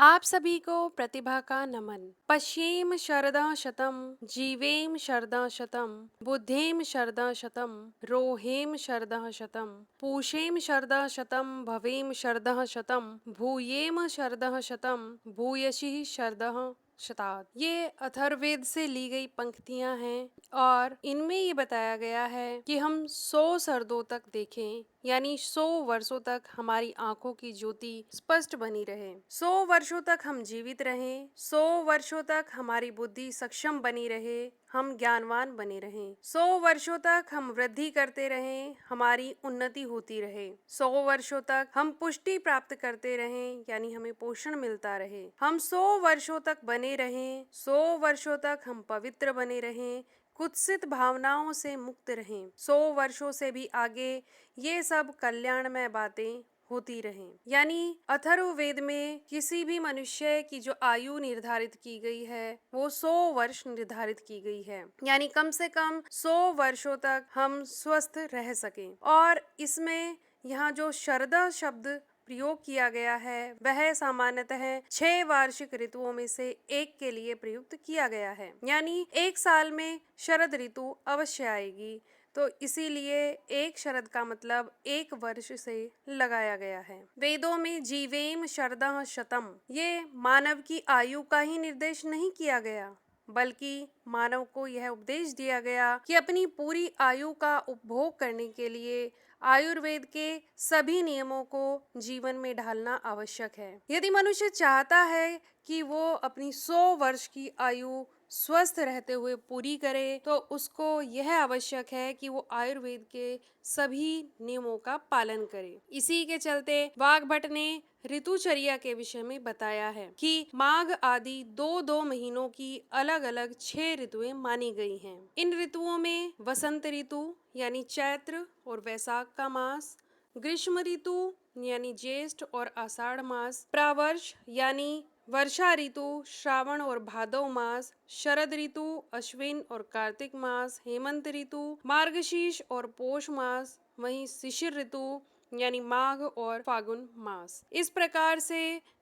आप सभी को प्रतिभा का नमन। पश्येम शरदः शतम्, जीवेम शरदः शतम्, बुद्धेम शरदः शतम्, रोहेम शरदः शतम्, पूषेम शरदः शतम्, भवेम शरदः शतम्, भूयेम शरदः शतम्, भूयसीः शरदः शतात्। ये अथर्ववेद से ली गई पंक्तियां हैं और इनमें ये बताया गया है कि हम 100 शरदों तक देखें, यानी 100 वर्षों तक हमारी आंखों की ज्योति स्पष्ट बनी रहे, 100 वर्षों तक हम जीवित रहें, 100 वर्षों तक हमारी बुद्धि सक्षम बनी रहे, हम ज्ञानवान बने रहें, 100 वर्षों तक हम वृद्धि करते रहें, हमारी उन्नति होती रहे, 100 वर्षों तक हम पुष्टि प्राप्त करते रहें, यानी हमें पोषण मिलता रहे, हम 100 वर्षों तक बने रहें, 100 वर्षों तक हम पवित्र बने रहें, कुत्सित भावनाओं से मुक्त रहें, 100 वर्षों से भी आगे ये सब कल्याणमय बातें होती रहें। यानी अथर्ववेद में किसी भी मनुष्य की जो आयु निर्धारित की गई है वो 100 वर्ष निर्धारित की गई है, यानी कम से कम 100 वर्षों तक हम स्वस्थ रह सकें। और इसमें यहाँ जो शरद शब्द प्रयोग किया गया है वह सामान्यतः 6 वार्षिक ऋतुओं में से एक के लिए प्रयुक्त किया गया है, यानी एक साल में शरद ऋतु अवश्य आएगी, तो इसीलिए एक शरद का मतलब एक वर्ष से लगाया गया है। वेदों में जीवेम शरदः शतम्, ये मानव की आयु का ही निर्देश नहीं किया गया, बल्कि मानव को यह उपदेश दिया गया कि अपनी पूरी आयु का उपभोग करने के लिए आयुर्वेद के सभी नियमों को जीवन में ढालना आवश्यक है। यदि मनुष्य चाहता है कि वो अपनी 100 वर्ष की आयु स्वस्थ रहते हुए पूरी करे, तो उसको यह आवश्यक है कि वो आयुर्वेद के सभी नियमों का पालन करे। इसी के चलते वाग्भट ने ऋतुचर्या के विषय में बताया है कि माघ आदि दो महीनों की अलग अलग 6 ऋतुएं मानी गई हैं। इन ऋतुओं में वसंत ऋतु यानी चैत्र और वैशाख का मास, ग्रीष्म ऋतु यानी ज्येष्ठ और आषाढ़ मास, प्रावर्ष यानी वर्षा ऋतु श्रावण और भादव मास, शरद ऋतु अश्विन और कार्तिक मास, हेमंत ऋतु मार्गशीर्ष और पौष मास, वहीं शिशिर ऋतु यानी माघ और फागुन मास। इस प्रकार से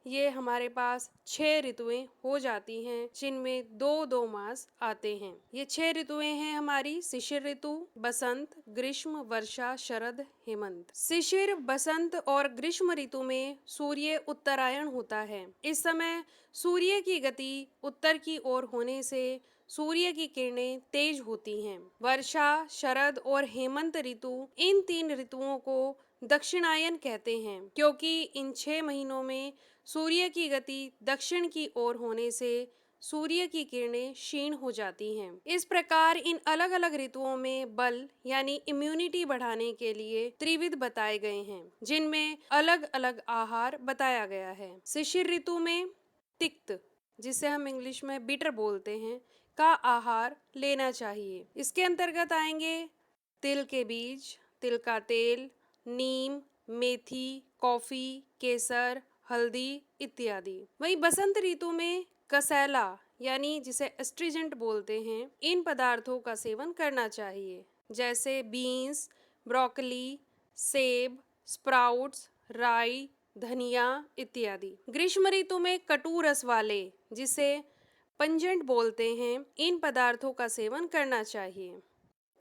ये हमारे पास 6 ऋतुएं हो जाती हैं, जिनमें दो मास आते हैं। ये 6 ऋतुएं हैं हमारी शिशिर ऋतु, बसंत, ग्रीष्म, वर्षा, शरद, हेमंत। शिशिर, बसंत और ग्रीष्म ऋतु में सूर्य उत्तरायण होता है। इस समय सूर्य की गति उत्तर की ओर होने से सूर्य की किरणें तेज होती हैं। वर्षा, शरद और हेमंत ऋतु, इन 3 ऋतुओं को दक्षिणायन कहते हैं, क्योंकि इन 6 महीनों में सूर्य की गति दक्षिण की ओर होने से सूर्य की किरणें क्षीण हो जाती हैं। इस प्रकार इन अलग अलग ऋतुओं में बल यानी इम्यूनिटी बढ़ाने के लिए त्रिविध बताए गए हैं, जिनमें अलग अलग आहार बताया गया है। शिशिर ऋतु में तिक्त, जिसे हम इंग्लिश में बिटर बोलते हैं, का आहार लेना चाहिए। इसके अंतर्गत आएंगे तिल के बीज, तिल का तेल, नीम, मेथी, कॉफी, केसर, हल्दी इत्यादि। वहीं बसंत ऋतु में कसेला यानी जिसे एस्ट्रिजेंट बोलते हैं, इन पदार्थों का सेवन करना चाहिए, जैसे बीन्स, ब्रोकली, सेब, स्प्राउट्स, राई, धनिया इत्यादि। ग्रीष्म ऋतु में कटु रस वाले, जिसे पंजेंट बोलते हैं, इन पदार्थों का सेवन करना चाहिए,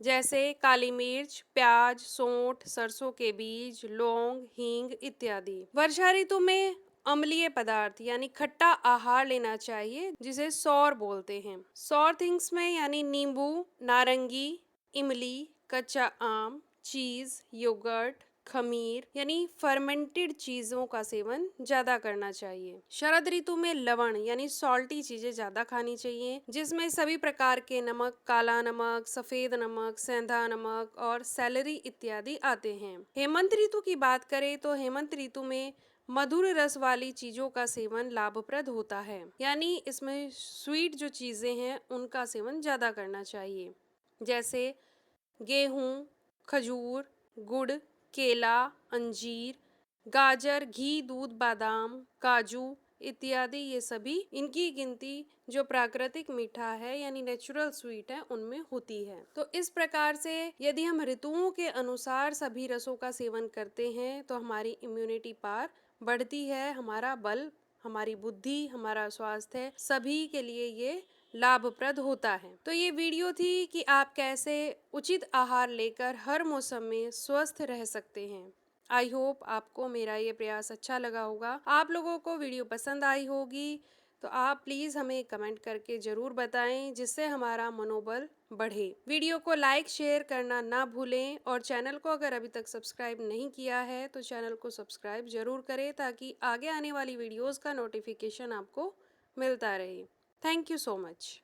जैसे काली मिर्च, प्याज, सौंठ, सरसों के बीज, लौंग, हींग इत्यादि। वर्षा ऋतु में अम्लीय पदार्थ यानी खट्टा आहार लेना चाहिए, जिसे सौर बोलते हैं। सौर थिंग्स में यानी नींबू, नारंगी, इमली, कच्चा आम, चीज, योगर्ट, खमीर यानी फर्मेंटेड चीजों का सेवन ज्यादा करना चाहिए। शरद ऋतु में लवण यानी सॉल्टी चीजें ज्यादा खानी चाहिए, जिसमें सभी प्रकार के नमक, काला नमक, सफेद नमक, सेंधा नमक और सेलरी इत्यादि आते हैं। हेमंत ऋतु की बात करें तो हेमंत ऋतु में मधुर रस वाली चीजों का सेवन लाभप्रद होता है, यानी इसमें स्वीट जो चीजें हैं उनका सेवन ज्यादा करना चाहिए, जैसे गेहूं, खजूर, गुड़, केला, अंजीर, गाजर, घी, दूध, बादाम, काजू इत्यादि। ये सभी इनकी गिनती जो प्राकृतिक मीठा है यानी नेचुरल स्वीट है उनमें होती है। तो इस प्रकार से यदि हम ऋतुओं के अनुसार सभी रसों का सेवन करते हैं तो हमारी इम्यूनिटी पावर बढ़ती है, हमारा बल हमारी बुद्धि, हमारा स्वास्थ्य सभी के लिए ये लाभप्रद होता है। तो ये वीडियो थी कि आप कैसे उचित आहार लेकर हर मौसम में स्वस्थ रह सकते हैं। आई होप आपको मेरा ये प्रयास अच्छा लगा होगा। आप लोगों को वीडियो पसंद आई होगी तो आप प्लीज़ हमें कमेंट करके ज़रूर बताएं, जिससे हमारा मनोबल बढ़े। वीडियो को लाइक शेयर करना ना भूलें और चैनल को अगर अभी तक सब्सक्राइब नहीं किया है तो चैनल को सब्सक्राइब ज़रूर करें, ताकि आगे आने वाली वीडियोज़ का नोटिफिकेशन आपको मिलता रहे। Thank you so much.